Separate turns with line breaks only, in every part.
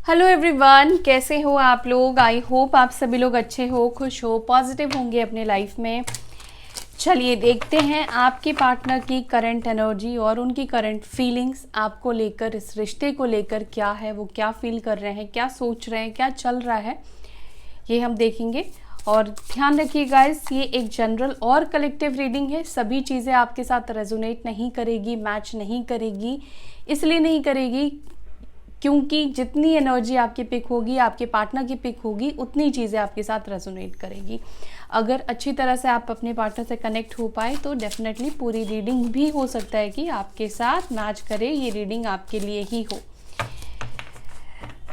Hello everyone, कैसे हो आप लोग। आई होप आप सभी लोग अच्छे हो, खुश हो, पॉजिटिव होंगे अपने लाइफ में। चलिए देखते हैं आपके पार्टनर की करंट एनर्जी और उनकी करंट फीलिंग्स आपको लेकर, इस रिश्ते को लेकर क्या है, वो क्या फील कर रहे हैं, क्या सोच रहे हैं, क्या चल रहा है, ये हम देखेंगे। और ध्यान रखिए गाइस, ये एक जनरल और कलेक्टिव रीडिंग है। सभी चीज़ें आपके साथ रेजोनेट नहीं करेगी, मैच नहीं करेगी। इसलिए नहीं करेगी क्योंकि जितनी एनर्जी आपकी पिक होगी, आपके पार्टनर की पिक होगी, उतनी चीज़ें आपके साथ रेजोनेट करेगी। अगर अच्छी तरह से आप अपने पार्टनर से कनेक्ट हो पाए तो डेफिनेटली पूरी रीडिंग भी हो सकता है कि आपके साथ मैच करे, ये रीडिंग आपके लिए ही हो।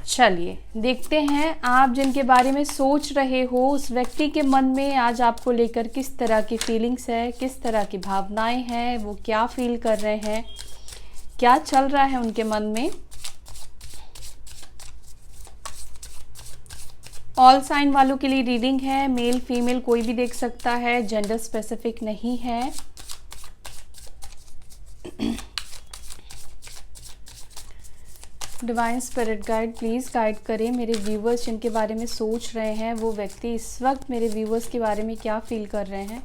चलिए देखते हैं आप जिनके बारे में सोच रहे हो, उस व्यक्ति के मन में आज आपको लेकर किस तरह की फीलिंग्स है, किस तरह की भावनाएं हैं, वो क्या फील कर रहे हैं, क्या चल रहा है उनके मन में। ऑल साइन वालों के लिए रीडिंग है, मेल फीमेल कोई भी देख सकता है, जेंडर स्पेसिफिक नहीं है। Divine spirit guide please guide करें मेरे व्यूवर्स जिनके बारे में सोच रहे हैं, वो व्यक्ति इस वक्त मेरे व्यूवर्स के बारे में क्या फील कर रहे हैं।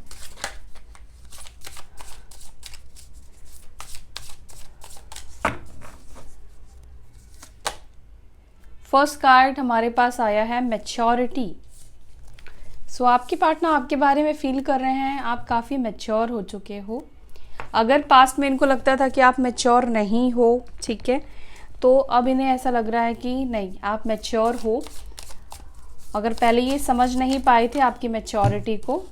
फर्स्ट कार्ड हमारे पास आया है मैच्योरिटी। सो आपके पार्टनर आपके बारे में फील कर रहे हैं आप काफ़ी मैच्योर हो चुके हो। अगर पास्ट में इनको लगता था कि आप मैच्योर नहीं हो, ठीक है, तो अब इन्हें ऐसा लग रहा है कि नहीं, आप मैच्योर हो। अगर पहले ये समझ नहीं पाए थे आपकी मैच्योरिटी को,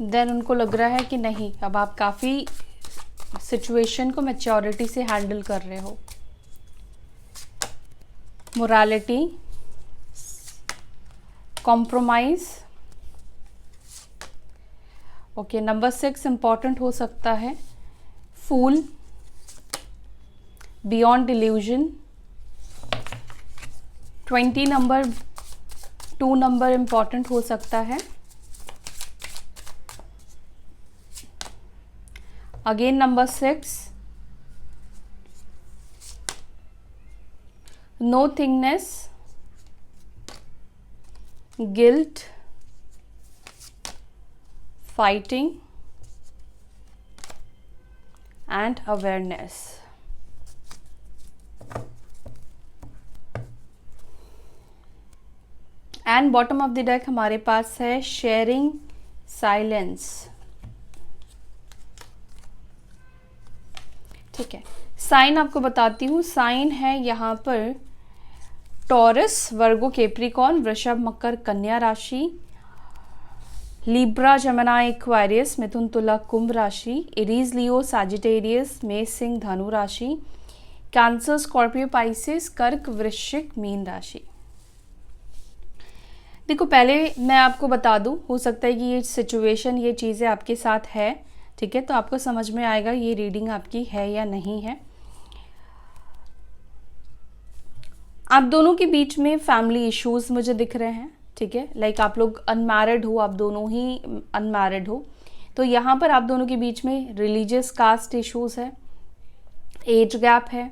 देन उनको लग रहा है कि नहीं, अब आप काफ़ी सिचुएशन को मैच्योरिटी से हैंडल कर रहे हो। Morality, compromise. Okay, number 6 important हो सकता है। Fool, beyond delusion. 20 number, 2 number important हो सकता है। Again number 6, nothingness, guilt, fighting and awareness. And bottom of the deck हमारे पास है शेयरिंग साइलेंस। ठीक है, साइन आपको बताती हूँ। साइन है यहाँ पर टॉरस, वर्गो, कैप्रिकॉर्न, वृषभ, मकर, कन्या राशि, लिब्रा, जमिनी, एक्वेरियस, मिथुन, तुला, कुंभ राशि, एरीज, लियो, सैजिटेरियस, मेष, सिंह, धनु राशि, कैंसर, स्कॉर्पियो, पाइसेस, कर्क, वृश्चिक, मीन राशि। देखो, पहले मैं आपको बता दूं, हो सकता है कि ये सिचुएशन, ये चीज़ें आपके साथ है, ठीक है, तो आपको समझ में आएगा ये रीडिंग आपकी है या नहीं है। आप दोनों के बीच में फैमिली इश्यूज मुझे दिख रहे हैं, ठीक है, लाइक आप लोग अनमैरिड हो, आप दोनों ही अनमैरिड हो, तो यहाँ पर आप दोनों के बीच में रिलीजियस कास्ट इश्यूज है, एज गैप है,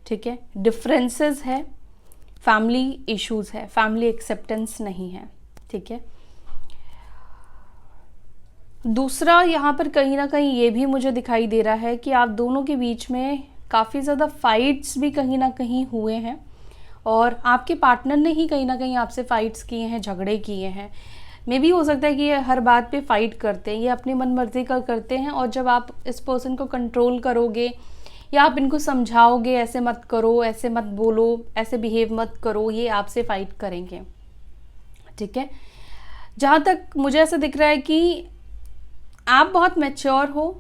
ठीक है, डिफरेंसेस है, फैमिली इश्यूज है, फैमिली एक्सेप्टेंस नहीं है, ठीक है। दूसरा, यहाँ पर कहीं ना कहीं ये भी मुझे दिखाई दे रहा है कि आप दोनों के बीच में काफ़ी ज़्यादा फाइट्स भी कहीं ना कहीं हुए हैं और आपके पार्टनर ने ही कहीं ना कहीं आपसे फाइट्स किए हैं, झगड़े किए हैं। मे भी हो सकता है कि ये हर बात पे फाइट करते हैं, ये अपनी मन मर्जी का करते हैं, और जब आप इस पर्सन को कंट्रोल करोगे या आप इनको समझाओगे ऐसे मत करो, ऐसे मत बोलो, ऐसे बिहेव मत करो, ये आपसे फाइट करेंगे, ठीक है। जहाँ तक मुझे ऐसा दिख रहा है कि आप बहुत मैच्योर हो,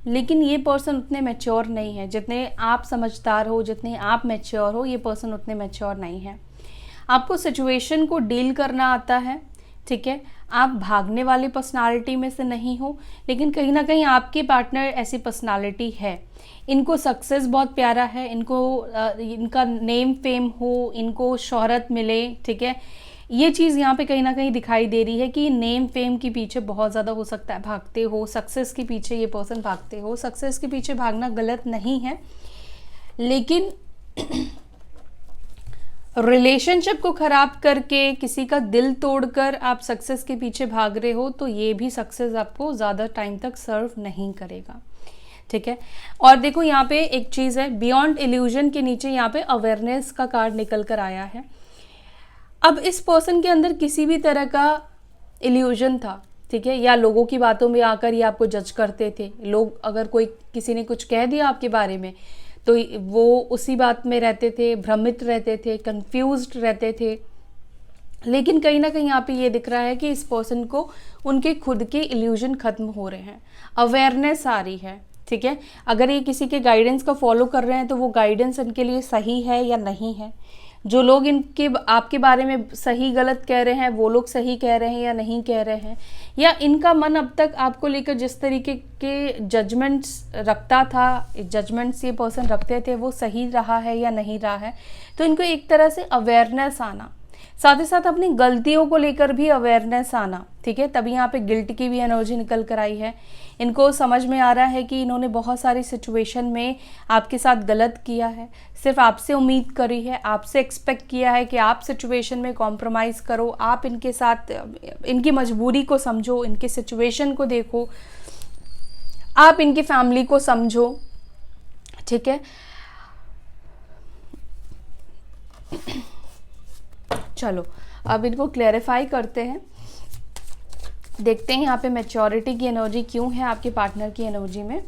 लेकिन ये पर्सन उतने मैच्योर नहीं है। जितने आप समझदार हो, जितने आप मैच्योर हो, ये पर्सन उतने मैच्योर नहीं है। आपको सिचुएशन को डील करना आता है, ठीक है, आप भागने वाली पर्सनालिटी में से नहीं हो, लेकिन कहीं ना कहीं आपके पार्टनर ऐसी पर्सनालिटी है। इनको सक्सेस बहुत प्यारा है, इनको इनका नेम फेम हो, इनको शोहरत मिले, ठीक है, ये चीज़ यहाँ पे कहीं ना कहीं दिखाई दे रही है कि नेम फेम के पीछे बहुत ज़्यादा हो सकता है भागते हो, सक्सेस के पीछे ये पर्सन भागते हो। सक्सेस के पीछे भागना गलत नहीं है, लेकिन रिलेशनशिप को ख़राब करके, किसी का दिल तोड़कर आप सक्सेस के पीछे भाग रहे हो, तो ये भी सक्सेस आपको ज़्यादा टाइम तक सर्व नहीं करेगा, ठीक है। और देखो यहाँ पे एक चीज़ है, बियॉन्ड इल्यूजन के नीचे यहाँ पे अवेयरनेस का कार्ड निकल कर आया है। अब इस पर्सन के अंदर किसी भी तरह का इल्यूजन था, ठीक है, या लोगों की बातों में आकर ये आपको जज करते थे। लोग अगर कोई किसी ने कुछ कह दिया आपके बारे में तो वो उसी बात में रहते थे, भ्रमित रहते थे, कंफ्यूज्ड रहते थे। लेकिन कहीं ना कहीं यहाँ पे ये दिख रहा है कि इस पर्सन को उनके खुद के इल्यूजन खत्म हो रहे हैं, अवेयरनेस आ रही है, ठीक है। अगर ये किसी के गाइडेंस को फॉलो कर रहे हैं तो वो गाइडेंस इनके लिए सही है या नहीं है। जो लोग इनके आपके बारे में सही गलत कह रहे हैं, वो लोग सही कह रहे हैं या नहीं कह रहे हैं, या इनका मन अब तक आपको लेकर जिस तरीके के जजमेंट्स रखता था, जजमेंट्स ये पर्सन रखते थे, वो सही रहा है या नहीं रहा है। तो इनको एक तरह से अवेयरनेस आना, साथ ही साथ अपनी गलतियों को लेकर भी अवेयरनेस आना, ठीक है। तभी यहाँ पे गिल्ट की भी एनर्जी निकल कर आई है। इनको समझ में आ रहा है कि इन्होंने बहुत सारी सिचुएशन में आपके साथ गलत किया है, सिर्फ आपसे उम्मीद करी है, आपसे एक्सपेक्ट किया है कि आप सिचुएशन में कॉम्प्रोमाइज़ करो, आप इनके साथ इनकी मजबूरी को समझो, इनके सिचुएशन को देखो, आप इनकी फैमिली को समझो, ठीक है। चलो अब इनको क्लैरिफाई करते हैं, देखते हैं यहाँ पे मैच्योरिटी की एनर्जी क्यों है आपके पार्टनर की एनर्जी में।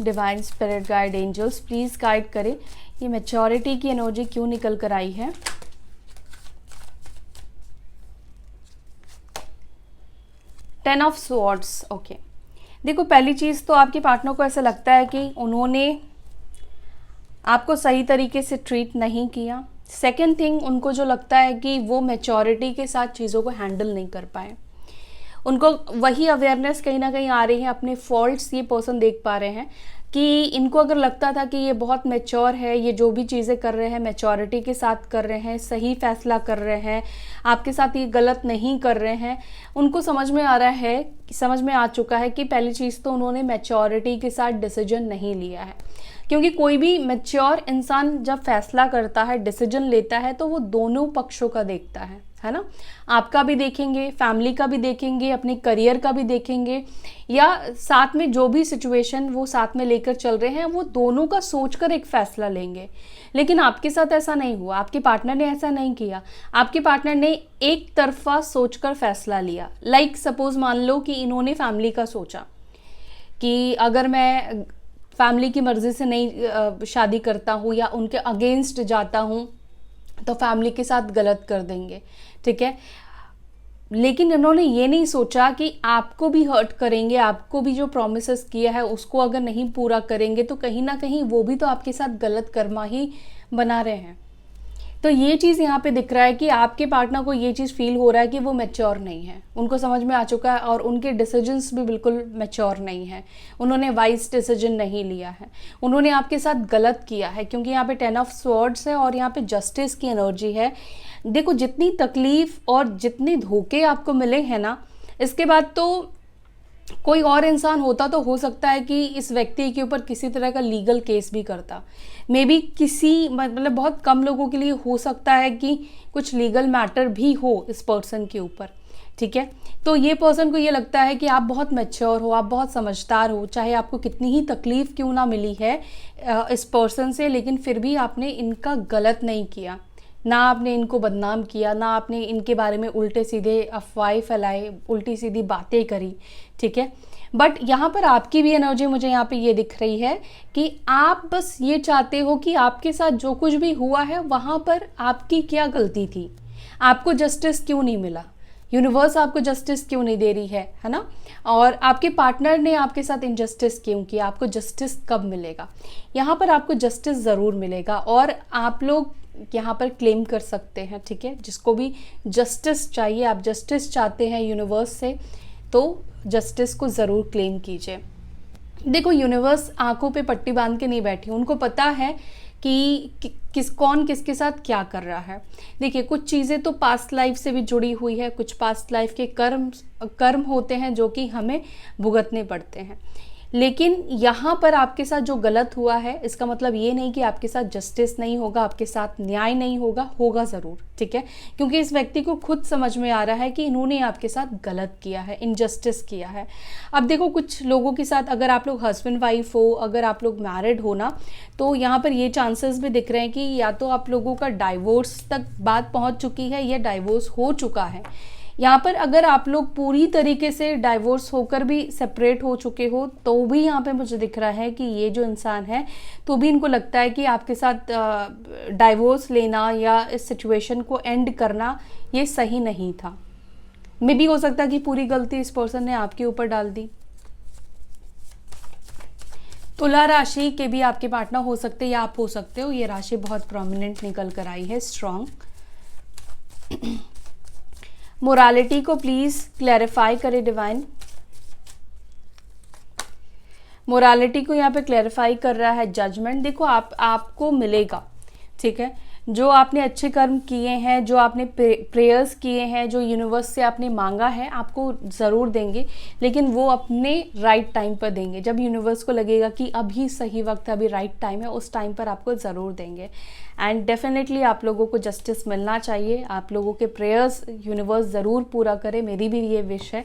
Divine spirit guide angels please guide करें, ये मैच्योरिटी की एनर्जी क्यों निकल कर आई है। Ten of swords, okay. देखो पहली चीज तो आपके पार्टनर को ऐसा लगता है कि उन्होंने आपको सही तरीके से ट्रीट नहीं किया। सेकेंड थिंग, उनको जो लगता है कि वो मैच्योरिटी के साथ चीज़ों को हैंडल नहीं कर पाए। उनको वही अवेयरनेस कहीं ना कहीं आ रही है, अपने फॉल्ट्स ये पर्सन देख पा रहे हैं कि इनको अगर लगता था कि ये बहुत मैच्योर है, ये जो भी चीज़ें कर रहे हैं मैच्योरिटी के साथ कर रहे हैं, सही फैसला कर रहे हैं, आपके साथ ये गलत नहीं कर रहे हैं, उनको समझ में आ रहा है, समझ में आ चुका है कि पहली चीज़ तो उन्होंने मैच्योरिटी के साथ डिसीजन नहीं लिया है। क्योंकि कोई भी मैच्योर इंसान जब फैसला करता है, डिसीजन लेता है, तो वो दोनों पक्षों का देखता है ना। आपका भी देखेंगे, फैमिली का भी देखेंगे, अपने करियर का भी देखेंगे, या साथ में जो भी सिचुएशन वो साथ में लेकर चल रहे हैं, वो दोनों का सोचकर एक फैसला लेंगे। लेकिन आपके साथ ऐसा नहीं हुआ, आपके पार्टनर ने ऐसा नहीं किया। आपके पार्टनर ने एक तरफा सोचकर फैसला लिया। लाइक सपोज मान लो कि इन्होंने फैमिली का सोचा कि अगर मैं फैमिली की मर्जी से नहीं शादी करता हूँ या उनके अगेंस्ट जाता हूँ तो फैमिली के साथ गलत कर देंगे, ठीक है। लेकिन इन्होंने ये नहीं सोचा कि आपको भी हर्ट करेंगे, आपको भी जो प्रॉमिसेस किया है उसको अगर नहीं पूरा करेंगे तो कहीं ना कहीं वो भी तो आपके साथ गलत कर्मा ही बना रहे हैं। तो ये चीज़ यहाँ पे दिख रहा है कि आपके पार्टनर को ये चीज़ फील हो रहा है कि वो मैच्योर नहीं है, उनको समझ में आ चुका है, और उनके डिसीजंस भी बिल्कुल मैच्योर नहीं है, उन्होंने वाइज डिसीजन नहीं लिया है, उन्होंने आपके साथ गलत किया है। क्योंकि यहाँ पे 10 ऑफ स्वॉर्ड्स है और यहाँ पे जस्टिस की एनर्जी है। देखो जितनी तकलीफ और जितने धोखे आपको मिले हैं ना, इसके बाद तो कोई और इंसान होता तो हो सकता है कि इस व्यक्ति के ऊपर किसी तरह का लीगल केस भी करता, मे बी किसी मतलब बहुत कम लोगों के लिए हो सकता है कि कुछ लीगल मैटर भी हो इस पर्सन के ऊपर, ठीक है। तो ये पर्सन को ये लगता है कि आप बहुत मैच्योर हो, आप बहुत समझदार हो, चाहे आपको कितनी ही तकलीफ क्यों ना मिली है इस पर्सन से, लेकिन फिर भी आपने इनका गलत नहीं किया, ना आपने इनको बदनाम किया, ना आपने इनके बारे में उल्टे सीधे अफवाहें फैलाए, उल्टी सीधी बातें करी, ठीक है। बट यहाँ पर आपकी भी एनर्जी मुझे यहाँ पे ये दिख रही है कि आप बस ये चाहते हो कि आपके साथ जो कुछ भी हुआ है वहाँ पर आपकी क्या गलती थी, आपको जस्टिस क्यों नहीं मिला, यूनिवर्स आपको जस्टिस क्यों नहीं दे रही है ना। और आपके पार्टनर ने आपके साथ इनजस्टिस क्यों किया, आपको जस्टिस कब मिलेगा। यहाँ पर आपको जस्टिस ज़रूर मिलेगा और आप लोग यहाँ पर क्लेम कर सकते हैं, ठीक है। जिसको भी जस्टिस चाहिए, आप जस्टिस चाहते हैं यूनिवर्स से, तो जस्टिस को ज़रूर क्लेम कीजिए। देखो यूनिवर्स आंखों पे पट्टी बांध के नहीं बैठी, उनको पता है कि कौन किसके साथ क्या कर रहा है। देखिए कुछ चीज़ें तो पास्ट लाइफ से भी जुड़ी हुई है, कुछ पास्ट लाइफ के कर्म होते हैं जो कि हमें भुगतने पड़ते हैं। लेकिन यहाँ पर आपके साथ जो गलत हुआ है, इसका मतलब ये नहीं कि आपके साथ जस्टिस नहीं होगा, आपके साथ न्याय नहीं होगा, होगा ज़रूर, ठीक है। क्योंकि इस व्यक्ति को खुद समझ में आ रहा है कि इन्होंने आपके साथ गलत किया है, इनजस्टिस किया है। अब देखो, कुछ लोगों के साथ अगर आप लोग हस्बैंड वाइफ हो, अगर आप लोग मैरिड हो ना, तो यहाँ पर ये चांसेस भी दिख रहे हैं कि या तो आप लोगों का डाइवोर्स तक बात पहुँच चुकी है या डाइवोर्स हो चुका है। यहाँ पर अगर आप लोग पूरी तरीके से डाइवोर्स होकर भी सेपरेट हो चुके हो, तो भी यहाँ पे मुझे दिख रहा है कि ये जो इंसान है, तो भी इनको लगता है कि आपके साथ डाइवोर्स लेना या इस सिचुएशन को एंड करना ये सही नहीं था। मे भी हो सकता है कि पूरी गलती इस पर्सन ने आपके ऊपर डाल दी। तुला राशि के भी आपके पार्टनर हो सकते हैं या आप हो सकते हो। ये राशि बहुत प्रोमिनेंट निकल कर आई है, स्ट्रॉन्ग। मोरालिटी को प्लीज क्लैरिफाई करे डिवाइन। मोरालिटी को यहाँ पे क्लैरिफाई कर रहा है जजमेंट। देखो, आपको मिलेगा, ठीक है। जो आपने अच्छे कर्म किए हैं, जो आपने प्रेयर्स किए हैं, जो यूनिवर्स से आपने मांगा है, आपको ज़रूर देंगे, लेकिन वो अपने राइट टाइम पर देंगे। जब यूनिवर्स को लगेगा कि अभी सही वक्त है, अभी राइट टाइम है, उस टाइम पर आपको ज़रूर देंगे। एंड डेफिनेटली आप लोगों को जस्टिस मिलना चाहिए। आप लोगों के प्रेयर्स यूनिवर्स ज़रूर पूरा करे। मेरी भी ये विश है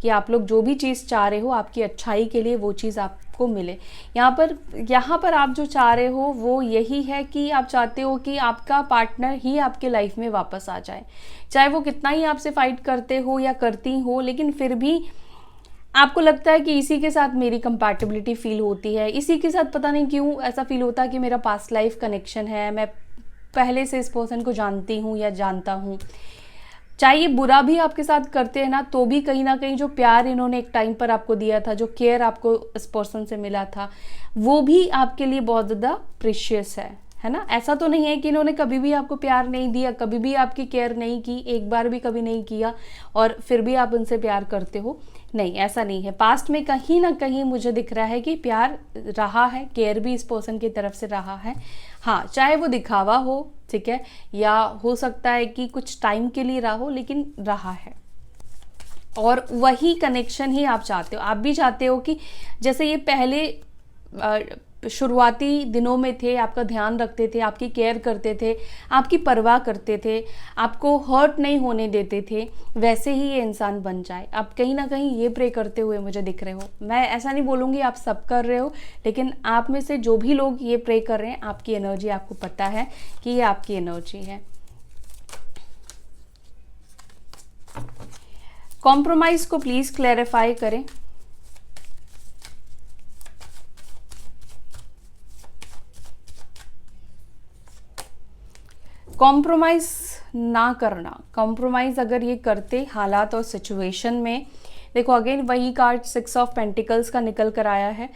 कि आप लोग जो भी चीज़ चाह रहे हो, आपकी अच्छाई के लिए वो चीज़ आपको मिले। यहाँ पर आप जो चाह रहे हो वो यही है कि आप चाहते हो कि आपका पार्टनर ही आपके लाइफ में वापस आ जाए। चाहे वो कितना ही आपसे फाइट करते हो या करती हो, लेकिन फिर भी आपको लगता है कि इसी के साथ मेरी कंपैटिबिलिटी फील होती है, इसी के साथ पता नहीं क्यों ऐसा फील होता है कि मेरा पास्ट लाइफ कनेक्शन है, मैं पहले से इस पर्सन को जानती हूँ या जानता हूँ। चाहे ये बुरा भी आपके साथ करते हैं ना, तो भी कहीं ना कहीं जो प्यार इन्होंने एक टाइम पर आपको दिया था, जो केयर आपको इस पर्सन से मिला था, वो भी आपके लिए बहुत ज़्यादा प्रीशियस है ना। ऐसा तो नहीं है कि इन्होंने कभी भी आपको प्यार नहीं दिया, कभी भी आपकी केयर नहीं की, एक बार भी कभी नहीं किया और फिर भी आप उनसे प्यार करते हो। नहीं, ऐसा नहीं है। पास्ट में कहीं ना कहीं मुझे दिख रहा है कि प्यार रहा है, केयर भी इस पर्सन की तरफ से रहा है। हाँ, चाहे वो दिखावा हो, ठीक है, या हो सकता है कि कुछ टाइम के लिए रहा हो, लेकिन रहा है। और वही कनेक्शन ही आप चाहते हो। आप भी चाहते हो कि जैसे ये पहले शुरुआती दिनों में थे, आपका ध्यान रखते थे, आपकी केयर करते थे, आपकी परवाह करते थे, आपको हर्ट नहीं होने देते थे, वैसे ही ये इंसान बन जाए। आप कहीं ना कहीं ये प्रे करते हुए मुझे दिख रहे हो। मैं ऐसा नहीं बोलूँगी आप सब कर रहे हो, लेकिन आप में से जो भी लोग ये प्रे कर रहे हैं, आपकी एनर्जी आपको पता है कि ये आपकी एनर्जी है। कॉम्प्रोमाइज़ को प्लीज़ क्लैरिफाई करें। कॉम्प्रोमाइज़ ना करना, कॉम्प्रोमाइज़ अगर ये करते हालात और सिचुएशन में, देखो अगेन वही कार्ड 6 ऑफ पेंटिकल्स का निकल कर आया है।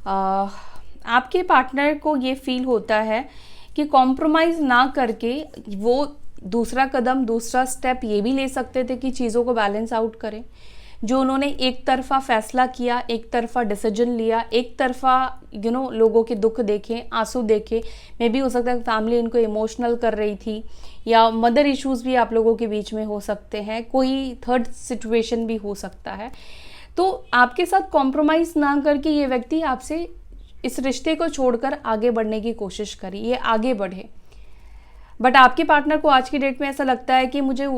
आपके पार्टनर को ये फील होता है कि कॉम्प्रोमाइज़ ना करके वो दूसरा कदम, दूसरा स्टेप ये भी ले सकते थे कि चीज़ों को बैलेंस आउट करें। जो उन्होंने एक तरफा फैसला किया, एक तरफा डिसीजन लिया, एक तरफा लोगों के दुख देखे, आंसू देखे, मे भी हो सकता है फैमिली इनको इमोशनल कर रही थी, या मदर इश्यूज भी आप लोगों के बीच में हो सकते हैं, कोई थर्ड सिचुएशन भी हो सकता है। तो आपके साथ कॉम्प्रोमाइज़ ना करके ये व्यक्ति आपसे इस रिश्ते को छोड़कर आगे बढ़ने की कोशिश करी, ये आगे बढ़े। बट आपके पार्टनर को आज की डेट में ऐसा लगता है कि मुझे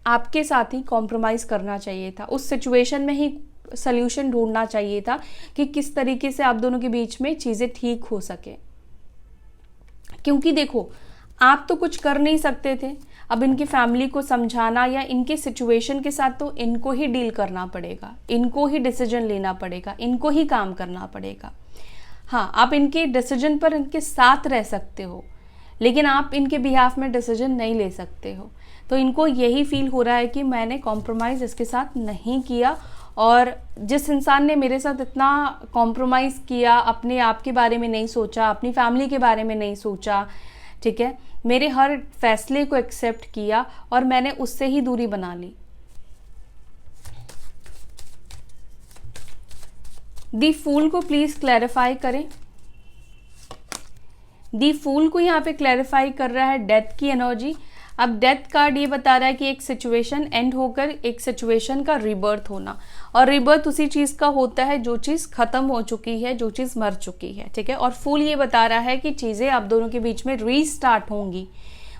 आपके साथ ही कॉम्प्रोमाइज़ करना चाहिए था, उस सिचुएशन में ही सल्यूशन ढूंढना चाहिए था कि किस तरीके से आप दोनों के बीच में चीज़ें ठीक हो सके। क्योंकि देखो, आप तो कुछ कर नहीं सकते थे। अब इनकी फैमिली को समझाना या इनके सिचुएशन के साथ तो इनको ही डील करना पड़ेगा, इनको ही डिसीजन लेना पड़ेगा, इनको ही काम करना पड़ेगा। हाँ, आप इनके डिसीजन पर इनके साथ रह सकते हो, लेकिन आप इनके बिहाफ में डिसीजन नहीं ले सकते हो। तो इनको यही फील हो रहा है कि मैंने कॉम्प्रोमाइज़ इसके साथ नहीं किया, और जिस इंसान ने मेरे साथ इतना कॉम्प्रोमाइज़ किया, अपने आप के बारे में नहीं सोचा, अपनी फैमिली के बारे में नहीं सोचा, ठीक है, मेरे हर फैसले को एक्सेप्ट किया और मैंने उससे ही दूरी बना ली। दी फूल को प्लीज़ क्लैरिफाई करें। दी फूल को यहाँ पे क्लैरिफाई कर रहा है डेथ की एनर्जी। अब डेथ कार्ड ये बता रहा है कि एक सिचुएशन एंड होकर एक सिचुएशन का रीबर्थ होना, और रीबर्थ उसी चीज़ का होता है जो चीज़ ख़त्म हो चुकी है, जो चीज़ मर चुकी है, ठीक है। और फूल ये बता रहा है कि चीज़ें आप दोनों के बीच में रीस्टार्ट होंगी,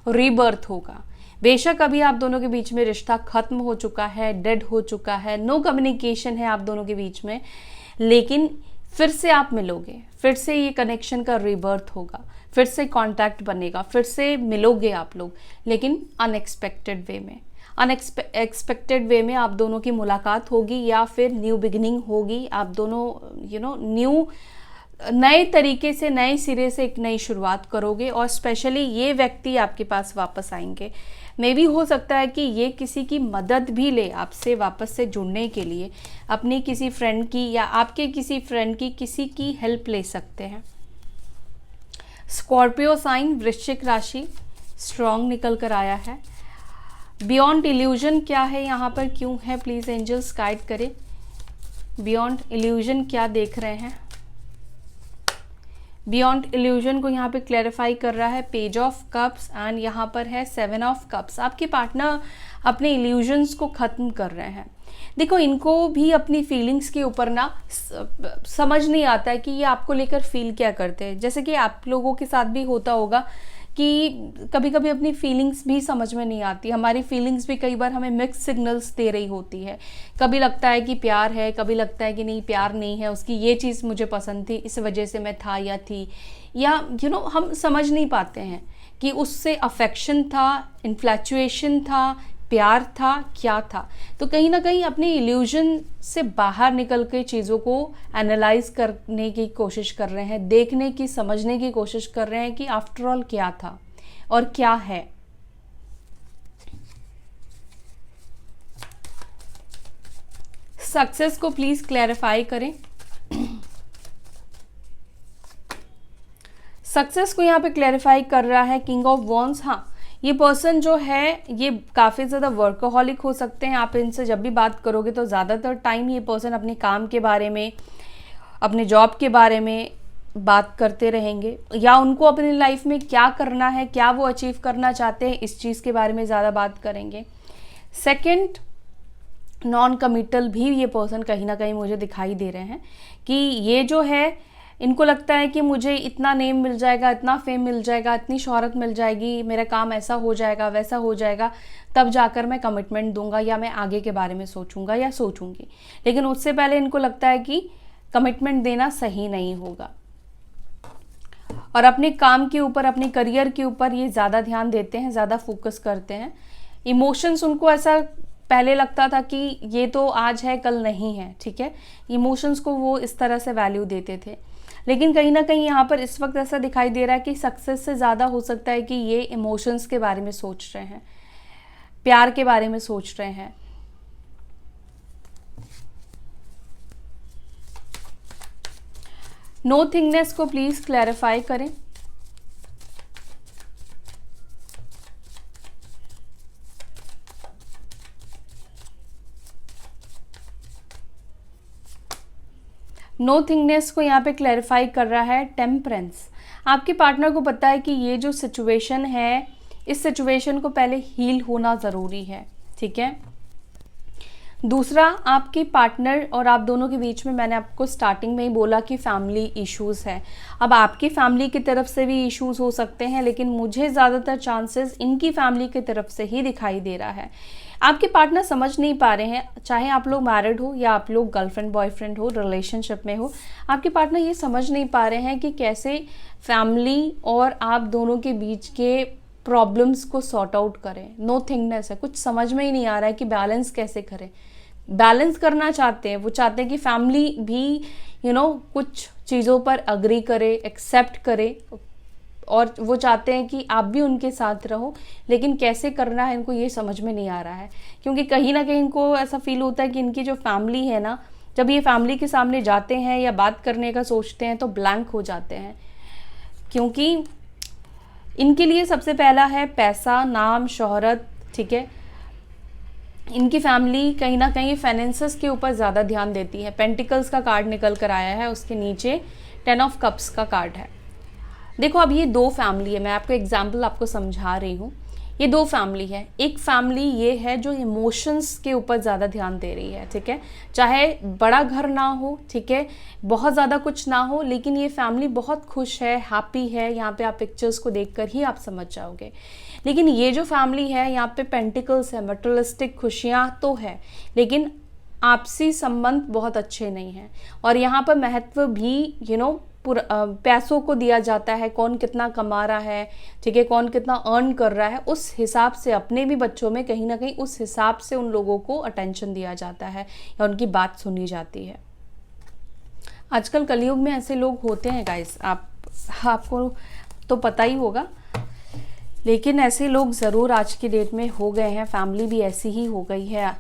रीबर्थ होगा। बेशक अभी आप दोनों के बीच में रिश्ता खत्म हो चुका है, डेड हो चुका है, नो कम्युनिकेशन है आप दोनों के बीच में, लेकिन फिर से आप मिलोगे, फिर से ये कनेक्शन का रीबर्थ होगा, फिर से कांटेक्ट बनेगा, फिर से मिलोगे आप लोग, लेकिन अनएक्सपेक्टेड वे में। अनएक्सपेक्टेड वे में आप दोनों की मुलाकात होगी या फिर न्यू बिगिनिंग होगी। आप दोनों न्यू नए तरीके से, नए सिरे से एक नई शुरुआत करोगे, और स्पेशली ये व्यक्ति आपके पास वापस आएंगे। मे भी हो सकता है कि ये किसी की मदद भी ले आपसे वापस से जुड़ने के लिए, अपनी किसी फ्रेंड की या आपके किसी फ्रेंड की किसी की हेल्प ले सकते हैं। स्कॉर्पियो साइन, वृश्चिक राशि स्ट्रॉन्ग निकल कर आया है। बियॉन्ड इल्यूजन क्या है यहाँ पर, क्यों है, प्लीज़ एंजल्स गाइड करें। बियॉन्ड इल्यूजन क्या देख रहे हैं। बियॉन्ड इल्यूजन को यहाँ पे क्लैरिफाई कर रहा है पेज ऑफ कप्स, एंड यहाँ पर है 7 ऑफ कप्स। आपके पार्टनर अपने इल्यूजन्स को ख़त्म कर रहे हैं। देखो, इनको भी अपनी फीलिंग्स के ऊपर ना समझ नहीं आता है कि ये आपको लेकर फील क्या करते हैं। जैसे कि आप लोगों के साथ भी होता होगा कि कभी कभी अपनी फीलिंग्स भी समझ में नहीं आती। हमारी फीलिंग्स भी कई बार हमें मिक्स सिग्नल्स दे रही होती है। कभी लगता है कि प्यार है, कभी लगता है कि नहीं प्यार नहीं है, उसकी ये चीज़ मुझे पसंद थी इस वजह से मैं था या थी, या हम समझ नहीं पाते हैं कि उससे अफेक्शन था, इन्फ्लैचुएशन था, प्यार था, क्या था। तो कहीं ना कहीं अपने इल्यूजन से बाहर निकल के चीज़ों को एनालाइज करने की कोशिश कर रहे हैं, देखने की, समझने की कोशिश कर रहे हैं कि आफ्टर ऑल क्या था और क्या है। सक्सेस को प्लीज क्लैरिफाई करें। सक्सेस को यहाँ पे क्लैरिफाई कर रहा है किंग ऑफ वॉन्ड्स। हाँ, ये पर्सन जो है ये काफ़ी ज़्यादा वर्कहोलिक हो सकते हैं। आप इनसे जब भी बात करोगे तो ज़्यादातर टाइम ये पर्सन अपने काम के बारे में, अपने जॉब के बारे में बात करते रहेंगे, या उनको अपनी लाइफ में क्या करना है, क्या वो अचीव करना चाहते हैं, इस चीज़ के बारे में ज़्यादा बात करेंगे। सेकंड, नॉन कमिटल भी ये पर्सन कहीं ना कहीं मुझे दिखाई दे रहे हैं कि ये जो है, इनको लगता है कि मुझे इतना नेम मिल जाएगा, इतना फेम मिल जाएगा, इतनी शोहरत मिल जाएगी, मेरा काम ऐसा हो जाएगा, वैसा हो जाएगा, तब जाकर मैं कमिटमेंट दूंगा या मैं आगे के बारे में सोचूंगा या सोचूंगी। लेकिन उससे पहले इनको लगता है कि कमिटमेंट देना सही नहीं होगा, और अपने काम के ऊपर, अपने करियर के ऊपर ये ज़्यादा ध्यान देते हैं, ज़्यादा फोकस करते हैं। इमोशंस, उनको ऐसा पहले लगता था कि ये तो आज है कल नहीं है, ठीक है, इमोशंस को वो इस तरह से वैल्यू देते थे। लेकिन कहीं ना कहीं यहाँ पर इस वक्त ऐसा दिखाई दे रहा है कि सक्सेस से ज़्यादा हो सकता है कि ये इमोशंस के बारे में सोच रहे हैं, प्यार के बारे में सोच रहे हैं। नो थिंगनेस को प्लीज क्लैरिफाई करें। नो थिंगनेस को यहाँ पे क्लैरिफाई कर रहा है टेम्परेंस। आपके पार्टनर को पता है कि ये जो सिचुएशन है, इस सिचुएशन को पहले हील होना ज़रूरी है, ठीक है। दूसरा, आपके पार्टनर और आप दोनों के बीच में, मैंने आपको स्टार्टिंग में ही बोला कि फैमिली इश्यूज़ है। अब आपकी फैमिली की तरफ से भी इश्यूज़ हो सकते हैं, लेकिन मुझे ज़्यादातर चांसेस इनकी फैमिली की तरफ से ही दिखाई दे रहा है। आपके पार्टनर समझ नहीं पा रहे हैं, चाहे आप लोग मैरिड हो या आप लोग गर्लफ्रेंड बॉयफ्रेंड हो, रिलेशनशिप में हो, आपके पार्टनर ये समझ नहीं पा रहे हैं कि कैसे फैमिली और आप दोनों के बीच के प्रॉब्लम्स को सॉर्ट आउट करें। नो थिंगनेस है, कुछ समझ में ही नहीं आ रहा है कि बैलेंस कैसे करें। बैलेंस करना चाहते हैं, वो चाहते हैं कि फैमिली भी कुछ चीज़ों पर अग्री करे, एक्सेप्ट करे, और वो चाहते हैं कि आप भी उनके साथ रहो, लेकिन कैसे करना है इनको ये समझ में नहीं आ रहा है। क्योंकि कहीं ना कहीं इनको ऐसा फील होता है कि इनकी जो फैमिली है ना, जब ये फैमिली के सामने जाते हैं या बात करने का सोचते हैं तो ब्लैंक हो जाते हैं। क्योंकि इनके लिए सबसे पहला है पैसा, नाम, शोहरत, ठीक है। इनकी फैमिली कहीं ना कहीं फाइनेंसेस के ऊपर ज़्यादा ध्यान देती है। पेंटिकल्स का कार्ड निकल कर आया है, उसके नीचे 10 ऑफ कप्स का कार्ड है। देखो, अब ये दो फैमिली है, मैं आपको एग्जाम्पल आपको समझा रही हूँ। ये दो फैमिली है। एक फैमिली ये है जो इमोशंस के ऊपर ज़्यादा ध्यान दे रही है, ठीक है, चाहे बड़ा घर ना हो, ठीक है, बहुत ज़्यादा कुछ ना हो, लेकिन ये फैमिली बहुत खुश है, हैप्पी है। यहाँ पे आप पिक्चर्स को देखकर ही आप समझ जाओगे। लेकिन ये जो फैमिली है, यहाँ पे पेंटिकल्स है, मटेरियलिस्टिक खुशियाँ तो है, लेकिन आपसी संबंध बहुत अच्छे नहीं हैं। और यहाँ पर महत्व भी पैसों को दिया जाता है, कौन कितना कमा रहा है, ठीक है, कौन कितना अर्न कर रहा है, उस हिसाब से अपने भी बच्चों में कहीं ना कहीं उस हिसाब से उन लोगों को अटेंशन दिया जाता है या उनकी बात सुनी जाती है। आजकल कलयुग में ऐसे लोग होते हैं गाइस, आपको तो पता ही होगा, लेकिन ऐसे लोग ज़रूर आज की डेट में हो गए हैं। फैमिली भी ऐसी ही हो गई है।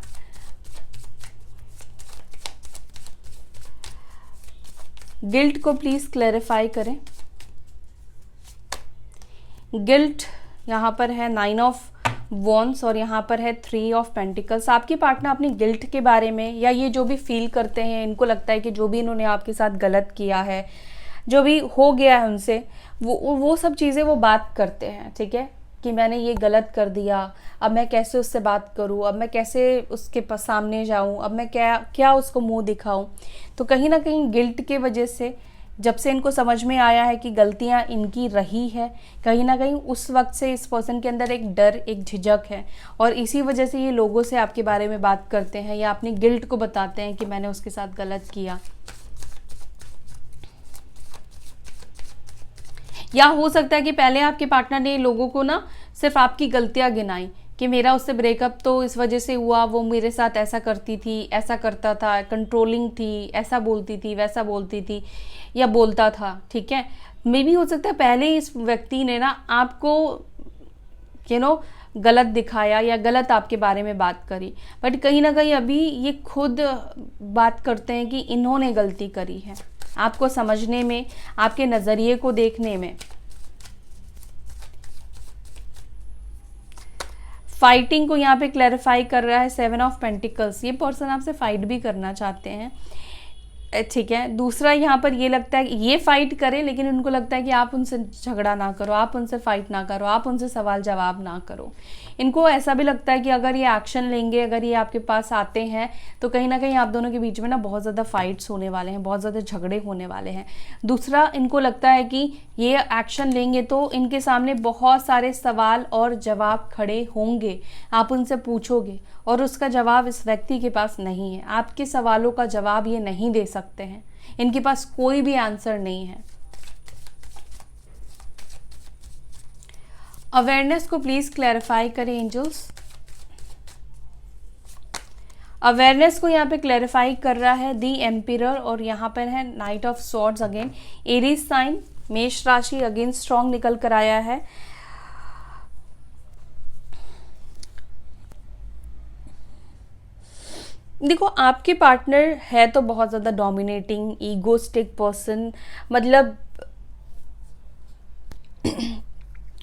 गिल्ट को प्लीज़ क्लैरिफाई करें। गिल्ट यहाँ पर है 9 ऑफ वॉन्ड्स और यहाँ पर है 3 ऑफ पेंटिकल्स। आपके पार्टनर अपनी गिल्ट के बारे में या ये जो भी फील करते हैं, इनको लगता है कि जो भी इन्होंने आपके साथ गलत किया है, जो भी हो गया है उनसे, वो सब चीज़ें वो बात करते हैं, ठीक है, कि मैंने ये गलत कर दिया, अब मैं कैसे उससे बात करूं, अब मैं कैसे उसके सामने जाऊं, अब मैं क्या उसको मुंह दिखाऊं। तो कहीं ना कहीं गिल्ट के वजह से जब से इनको समझ में आया है कि गलतियां इनकी रही है, कहीं ना कहीं उस वक्त से इस पर्सन के अंदर एक डर, एक झिझक है, और इसी वजह से ये लोगों से आपके बारे में बात करते हैं या अपनी गिल्ट को बताते हैं कि मैंने उसके साथ गलत किया। या हो सकता है कि पहले आपके पार्टनर ने लोगों को ना सिर्फ आपकी गलतियां गिनाई कि मेरा उससे ब्रेकअप तो इस वजह से हुआ, वो मेरे साथ ऐसा करती थी, ऐसा करता था, कंट्रोलिंग थी, ऐसा बोलती थी, वैसा बोलती थी या बोलता था, ठीक है। मे भी हो सकता है पहले इस व्यक्ति ने ना आपको गलत दिखाया या गलत आपके बारे में बात करी, बट कहीं ना कहीं अभी ये खुद बात करते हैं कि इन्होंने गलती करी है, आपको समझने में, आपके नज़रिए को देखने में। फाइटिंग को यहाँ पे क्लैरिफाई कर रहा है 7 ऑफ पेंटिकल्स। ये पर्सन आपसे फाइट भी करना चाहते हैं, ठीक है। दूसरा यहाँ पर ये लगता है कि ये फाइट करें, लेकिन उनको लगता है कि आप उनसे झगड़ा ना करो, आप उनसे फाइट ना करो, आप उनसे सवाल जवाब ना करो। इनको ऐसा भी लगता है कि अगर ये एक्शन लेंगे, अगर ये आपके पास आते हैं, तो कहीं ना कहीं आप दोनों के बीच में ना बहुत ज़्यादा फाइट्स होने वाले हैं, बहुत ज़्यादा झगड़े होने वाले हैं। दूसरा, इनको लगता है कि ये एक्शन लेंगे तो इनके सामने बहुत सारे सवाल और जवाब खड़े होंगे, आप उनसे पूछोगे और उसका जवाब इस व्यक्ति के पास नहीं है। आपके सवालों का जवाब ये नहीं दे सकते हैं, इनके पास कोई भी आंसर नहीं है। अवेयरनेस को प्लीज क्लैरिफाई करें एंजल्स। अवेयरनेस को यहाँ पे क्लैरिफाई कर रहा है दी एम्पिरर, और यहाँ पर है knight of swords again. Aries sign, मेष राशि अगेन स्ट्रॉन्ग निकल कर आया है। देखो, आपके पार्टनर है तो बहुत ज़्यादा डोमिनेटिंग, ईगोस्टिक पर्सन, मतलब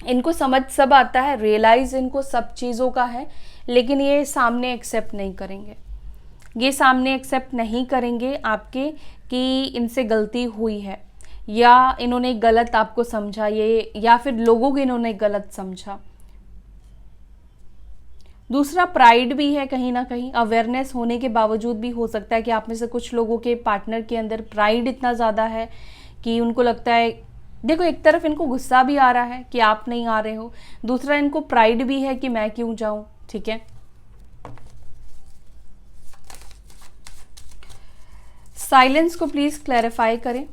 इनको समझ सब आता है, रियलाइज इनको सब चीज़ों का है, लेकिन ये सामने एक्सेप्ट नहीं करेंगे। ये सामने एक्सेप्ट नहीं करेंगे आपके कि इनसे गलती हुई है या इन्होंने गलत आपको समझा, ये या फिर लोगों को इन्होंने गलत समझा। दूसरा, प्राइड भी है कहीं ना कहीं। अवेयरनेस होने के बावजूद भी हो सकता है कि आप में से कुछ लोगों के पार्टनर के अंदर प्राइड इतना ज़्यादा है कि उनको लगता है, देखो, एक तरफ इनको गुस्सा भी आ रहा है कि आप नहीं आ रहे हो, दूसरा इनको प्राइड भी है कि मैं क्यों जाऊं, ठीक है। साइलेंस को प्लीज क्लैरिफाई करें।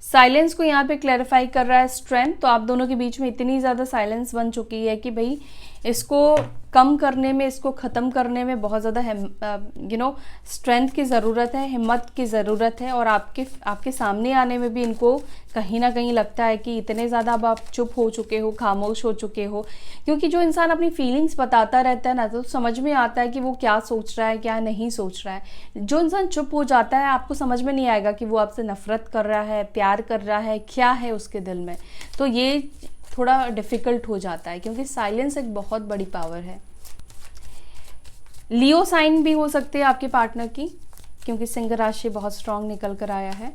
साइलेंस को यहाँ पे क्लैरिफाई कर रहा है स्ट्रेंथ। तो आप दोनों के बीच में इतनी ज़्यादा साइलेंस बन चुकी है कि भाई इसको कम करने में, इसको ख़त्म करने में बहुत ज़्यादा स्ट्रेंथ की ज़रूरत है, हिम्मत की ज़रूरत है। और आपके सामने आने में भी इनको कहीं ना कहीं लगता है कि इतने ज़्यादा अब आप चुप हो चुके हो, खामोश हो चुके हो। क्योंकि जो इंसान अपनी फीलिंग्स बताता रहता है ना, तो समझ में आता है कि वो क्या सोच रहा है, क्या नहीं सोच रहा है। जो इंसान चुप हो जाता है, आपको समझ में नहीं आएगा कि वो आपसे नफ़रत कर रहा है, प्यार कर रहा है, क्या है उसके दिल में। तो ये थोड़ा डिफ़िकल्ट हो जाता है, क्योंकि साइलेंस एक बहुत बड़ी पावर है। लियो साइन भी हो सकते हैं आपके पार्टनर की, क्योंकि सिंह राशि बहुत स्ट्रांग निकल कर आया है।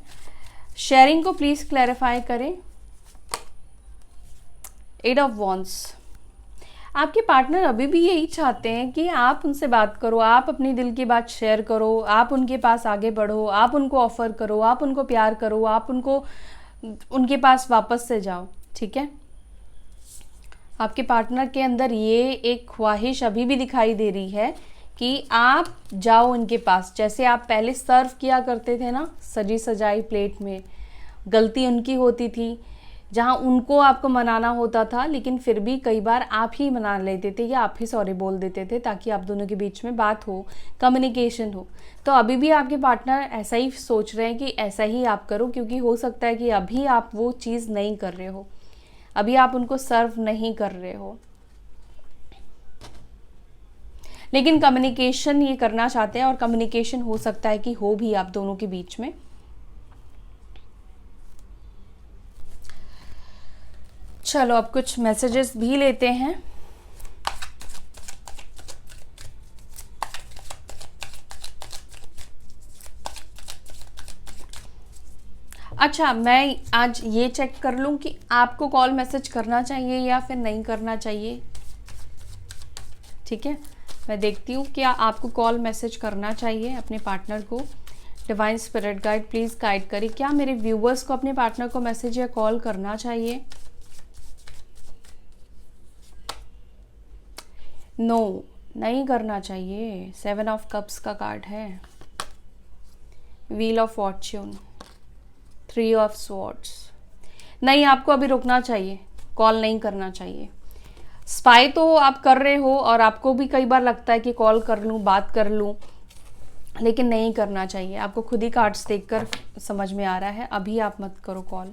शेयरिंग को प्लीज़ क्लैरिफाई करें। 8 ऑफ वॉन्ड्स। आपके पार्टनर अभी भी यही चाहते हैं कि आप उनसे बात करो, आप अपनी दिल की बात शेयर करो, आप उनके पास आगे बढ़ो, आप उनको ऑफ़र करो, आप उनको प्यार करो, आप उनके पास वापस से जाओ। ठीक है, आपके पार्टनर के अंदर ये एक ख्वाहिश अभी भी दिखाई दे रही है कि आप जाओ उनके पास। जैसे आप पहले सर्व किया करते थे ना सजी सजाई प्लेट में, गलती उनकी होती थी, जहाँ उनको आपको मनाना होता था, लेकिन फिर भी कई बार आप ही मना लेते थे या आप ही सॉरी बोल देते थे ताकि आप दोनों के बीच में बात हो, कम्युनिकेशन हो। तो अभी भी आपके पार्टनर ऐसा ही सोच रहे हैं कि ऐसा ही आप करो, क्योंकि हो सकता है कि अभी आप वो चीज़ नहीं कर रहे हो, अभी आप उनको सर्व नहीं कर रहे हो, लेकिन कम्युनिकेशन ये करना चाहते हैं और कम्युनिकेशन हो सकता है कि हो भी आप दोनों के बीच में। चलो अब कुछ मैसेजेस भी लेते हैं। अच्छा, मैं आज ये चेक कर लूं कि आपको कॉल मैसेज करना चाहिए या फिर नहीं करना चाहिए। ठीक है, मैं देखती हूँ क्या आपको कॉल मैसेज करना चाहिए अपने पार्टनर को। Divine spirit guide please guide करिए, क्या मेरे व्यूवर्स को अपने पार्टनर को मैसेज या कॉल करना चाहिए? नो, नहीं करना चाहिए। 7 ऑफ कप्स का कार्ड है, wheel of Fortune, 3 of swords. नहीं, आपको अभी रुकना चाहिए, कॉल नहीं करना चाहिए। स्पाई तो आप कर रहे हो और आपको भी कई बार लगता है कि कॉल कर लूँ, बात कर लूँ, लेकिन नहीं करना चाहिए। आपको खुद ही कार्ड्स देखकर समझ में आ रहा है, अभी आप मत करो कॉल।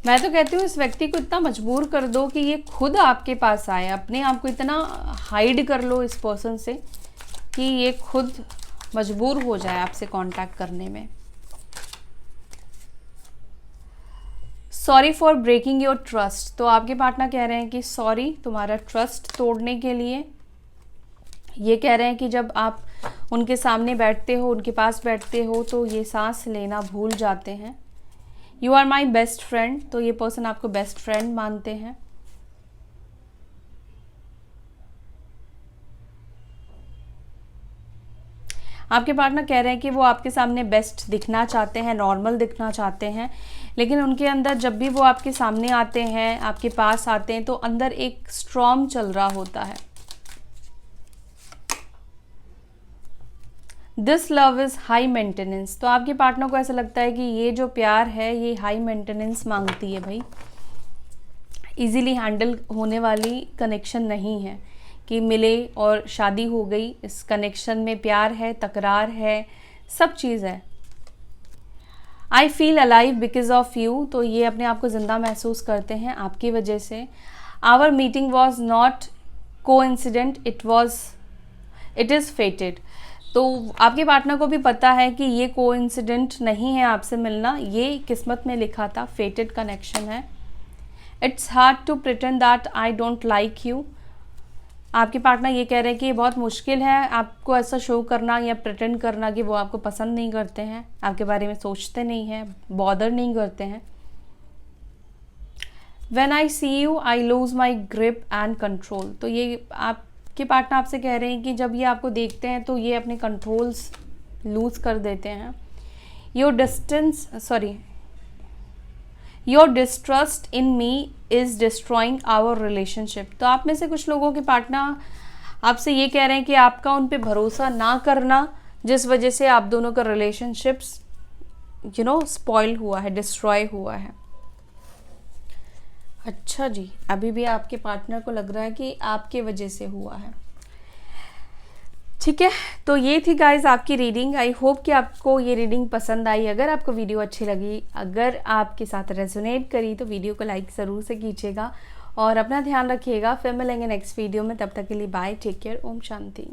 मैं तो कहती हूँ इस व्यक्ति को इतना मजबूर कर दो कि ये खुद आपके पास आए, अपने आप को इतना हाइड कर लो इस पर्सन से कि ये खुद मजबूर हो जाए आपसे कांटेक्ट करने में। Sorry for breaking your trust. तो आपके पार्टनर कह रहे हैं कि सॉरी तुम्हारा ट्रस्ट तोड़ने के लिए। ये कह रहे हैं कि जब आप उनके सामने बैठते हो, उनके पास बैठते हो, तो ये सांस लेना भूल जाते हैं। You are my best friend. तो ये पर्सन आपको बेस्ट फ्रेंड मानते हैं। आपके पार्टनर कह रहे हैं कि वो आपके सामने बेस्ट दिखना चाहते हैं, नॉर्मल दिखना चाहते हैं, लेकिन उनके अंदर जब भी वो आपके सामने आते हैं, आपके पास आते हैं, तो अंदर एक स्ट्रॉम चल रहा होता है। This love is high maintenance. तो आपके पार्टनर को ऐसा लगता है कि ये जो प्यार है ये हाई मेंटेनेंस मांगती है भाई। इजीली हैंडल होने वाली कनेक्शन नहीं है कि मिले और शादी हो गई। इस कनेक्शन में प्यार है, तकरार है, सब चीज़ है। I feel alive because of you. तो ये अपने आप को ज़िंदा महसूस करते हैं आपकी वजह से। आवर मीटिंग वॉज नॉट को इंसिडेंट, इट इज़ फेटेड। तो आपके पार्टनर को भी पता है कि ये कोइंसिडेंट नहीं है आपसे मिलना, ये किस्मत में लिखा था, फेटेड कनेक्शन है। It's hard to pretend that I don't like you. आपके पार्टनर ये कह रहे हैं कि ये बहुत मुश्किल है आपको ऐसा शो करना या प्रिटेंड करना कि वो आपको पसंद नहीं करते हैं, आपके बारे में सोचते नहीं हैं, बॉदर नहीं करते हैं। When I see you I lose my grip and control. तो ये आपके पार्टनर आपसे कह रहे हैं कि जब ये आपको देखते हैं तो ये अपने कंट्रोल्स लूज कर देते हैं। Your distrust in me is destroying our relationship. तो आप में से कुछ लोगों के पार्टनर आपसे ये कह रहे हैं कि आपका उन पे भरोसा ना करना, जिस वजह से आप दोनों का रिलेशनशिप्स स्पॉइल हुआ है, डिस्ट्रॉय हुआ है। अच्छा जी, अभी भी आपके पार्टनर को लग रहा है कि आपके वजह से हुआ है। ठीक है, तो ये थी गाइज आपकी रीडिंग। आई होप कि आपको ये रीडिंग पसंद आई। अगर आपको वीडियो अच्छी लगी, अगर आपके साथ रेजोनेट करी, तो वीडियो को लाइक ज़रूर से कीजिएगा और अपना ध्यान रखिएगा। फिर मिलेंगे नेक्स्ट वीडियो में, तब तक के लिए bye, take care, Om Shanti.